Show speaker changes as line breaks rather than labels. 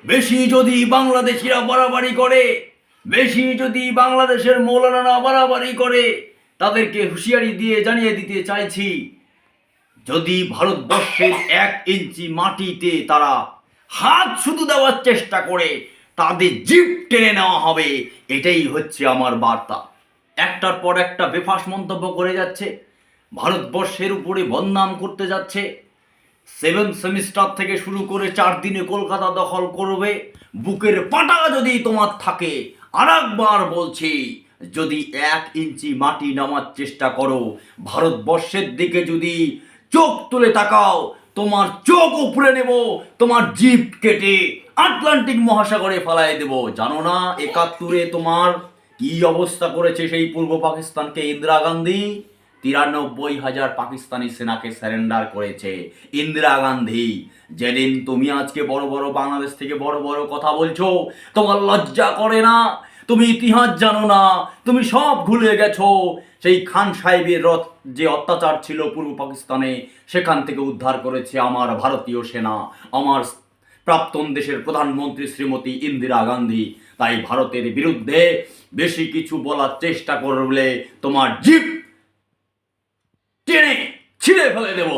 বেশি যদি বাংলাদেশিরা বাড়াবাড়ি করে, বেশি যদি বাংলাদেশের মৌলানারা বাড়াবাড়ি করে, তাদেরকে হুঁশিয়ারি দিয়ে জানিয়ে দিতে চাইছি, যদি ভারতবর্ষের 1 ইঞ্চি মাটিতে তারা হাত শুধু দেওয়ার চেষ্টা করে, তাদের জিভ টেনে নেওয়া হবে। এটাই হচ্ছে আমার বার্তা। একটার পর একটা বেফাস মন্তব্য করে যাচ্ছে, ভারতবর্ষের উপরে বদনাম করতে যাচ্ছে। 7 সেমিস্টার থেকে শুরু করে 4 দিনে কলকাতা দখল করবে। বুকের পাটা যদি তোমার থাকে, আর একবার বলছি, যদি 1 ইঞ্চি মাটি নামার চেষ্টা করো, ভারতবর্ষের দিকে যদি চোখ তুলে তাকাও, তোমার চোখ উপড়ে নেব, তোমার জিভ কেটে আটলান্টিক মহাসাগরে ফেলায় দেব। জানো না 71-এ তোমার কি অবস্থা করেছে সেই পূর্ব পাকিস্তানকে ইন্দিরা গান্ধী? 93,000 পাকিস্তানি সেনাকে সারেন্ডার করেছে ইন্দিরা গান্ধী। যেদিন তুমি আজকে বড় বড় বাংলাদেশ থেকে বড় বড় কথা বলছো, তোমার লজ্জা করে না? তুমি ইতিহাস জানো না, তুমি সব ভুলে গেছো। সেই খান সাহেবের যে অত্যাচার ছিল পূর্ব পাকিস্তানে, সেখান থেকে উদ্ধার করেছে আমার ভারতীয় সেনা, আমার প্রাক্তন দেশের প্রধানমন্ত্রী শ্রীমতী ইন্দিরা গান্ধী। তাই ভারতের বিরুদ্ধে বেশি কিছু বলার চেষ্টা করলে তোমার জিভ টেনে ছিঁড়ে ফেলে দেব।